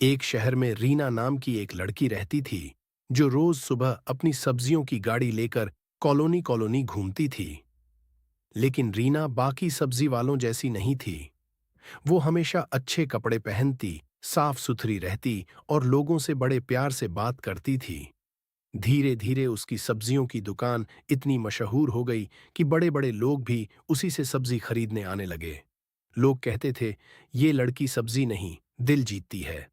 एक शहर में रीना नाम की एक लड़की रहती थी जो रोज सुबह अपनी सब्जियों की गाड़ी लेकर कॉलोनी कॉलोनी घूमती थी। लेकिन रीना बाकी सब्जी वालों जैसी नहीं थी। वो हमेशा अच्छे कपड़े पहनती, साफ सुथरी रहती और लोगों से बड़े प्यार से बात करती थी। धीरे धीरे उसकी सब्जियों की दुकान इतनी मशहूर हो गई कि बड़े बड़े लोग भी उसी से सब्जी खरीदने आने लगे। लोग कहते थे, ये लड़की सब्जी नहीं, दिल जीतती है।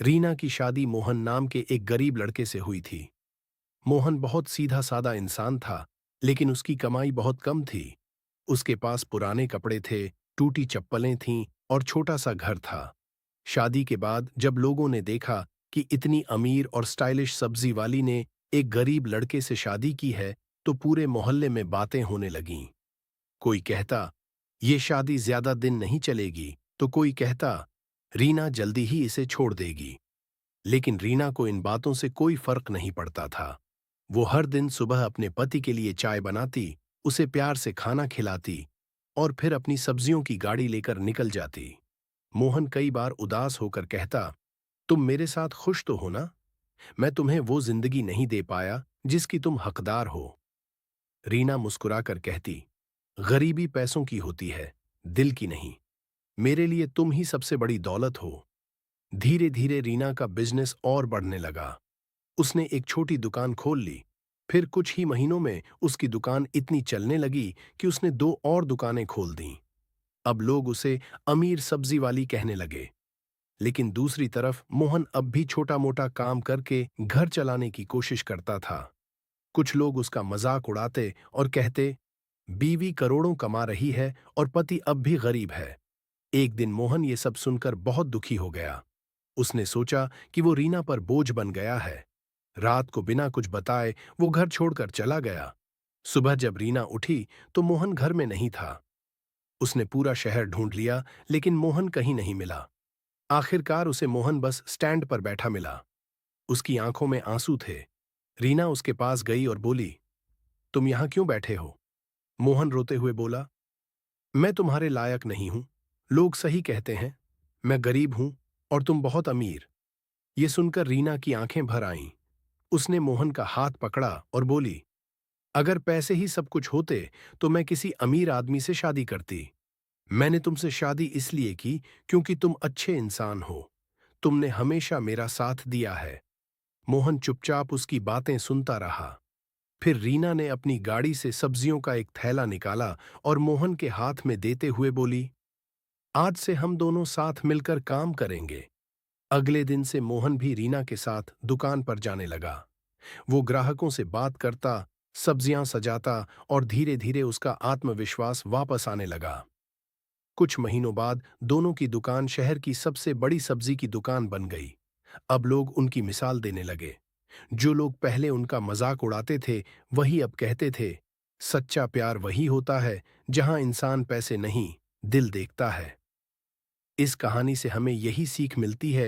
रीना की शादी मोहन नाम के एक गरीब लड़के से हुई थी। मोहन बहुत सीधा साधा इंसान था, लेकिन उसकी कमाई बहुत कम थी। उसके पास पुराने कपड़े थे, टूटी चप्पलें थीं और छोटा सा घर था। शादी के बाद जब लोगों ने देखा कि इतनी अमीर और स्टाइलिश सब्जी वाली ने एक गरीब लड़के से शादी की है, तो पूरे मोहल्ले में बातें होने लगीं। कोई कहता, ये शादी ज्यादा दिन नहीं चलेगी, तो कोई कहता, रीना जल्दी ही इसे छोड़ देगी। लेकिन रीना को इन बातों से कोई फर्क नहीं पड़ता था। वो हर दिन सुबह अपने पति के लिए चाय बनाती, उसे प्यार से खाना खिलाती और फिर अपनी सब्जियों की गाड़ी लेकर निकल जाती। मोहन कई बार उदास होकर कहता, तुम मेरे साथ खुश तो हो ना? मैं तुम्हें वो जिंदगी नहीं दे पाया जिसकी तुम हकदार हो। रीना मुस्कुराकर कहती, गरीबी पैसों की होती है, दिल की नहीं। मेरे लिए तुम ही सबसे बड़ी दौलत हो। धीरे धीरे रीना का बिजनेस और बढ़ने लगा। उसने एक छोटी दुकान खोल ली। फिर कुछ ही महीनों में उसकी दुकान इतनी चलने लगी कि उसने दो और दुकानें खोल दीं। अब लोग उसे अमीर सब्जी वाली कहने लगे। लेकिन दूसरी तरफ मोहन अब भी छोटा मोटा काम करके घर चलाने की कोशिश करता था। कुछ लोग उसका मजाक उड़ाते और कहते, बीवी करोड़ों कमा रही है और पति अब भी गरीब है। एक दिन मोहन ये सब सुनकर बहुत दुखी हो गया। उसने सोचा कि वो रीना पर बोझ बन गया है। रात को बिना कुछ बताए वो घर छोड़कर चला गया। सुबह जब रीना उठी तो मोहन घर में नहीं था। उसने पूरा शहर ढूंढ लिया, लेकिन मोहन कहीं नहीं मिला। आखिरकार उसे मोहन बस स्टैंड पर बैठा मिला। उसकी आंखों में आंसू थे। रीना उसके पास गई और बोली, तुम यहां क्यों बैठे हो? मोहन रोते हुए बोला, मैं तुम्हारे लायक नहीं हूं। लोग सही कहते हैं, मैं गरीब हूं और तुम बहुत अमीर। ये सुनकर रीना की आंखें भर आईं। उसने मोहन का हाथ पकड़ा और बोली, अगर पैसे ही सब कुछ होते तो मैं किसी अमीर आदमी से शादी करती। मैंने तुमसे शादी इसलिए की क्योंकि तुम अच्छे इंसान हो। तुमने हमेशा मेरा साथ दिया है। मोहन चुपचाप उसकी बातें सुनता रहा। फिर रीना ने अपनी गाड़ी से सब्जियों का एक थैला निकाला और मोहन के हाथ में देते हुए बोली, आज से हम दोनों साथ मिलकर काम करेंगे। अगले दिन से मोहन भी रीना के साथ दुकान पर जाने लगा। वो ग्राहकों से बात करता, सब्जियां सजाता और धीरे धीरे उसका आत्मविश्वास वापस आने लगा। कुछ महीनों बाद दोनों की दुकान शहर की सबसे बड़ी सब्जी की दुकान बन गई। अब लोग उनकी मिसाल देने लगे। जो लोग पहले उनका मजाक उड़ाते थे, वही अब कहते थे, सच्चा प्यार वही होता है जहां इंसान पैसे नहीं, दिल देखता है। इस कहानी से हमें यही सीख मिलती है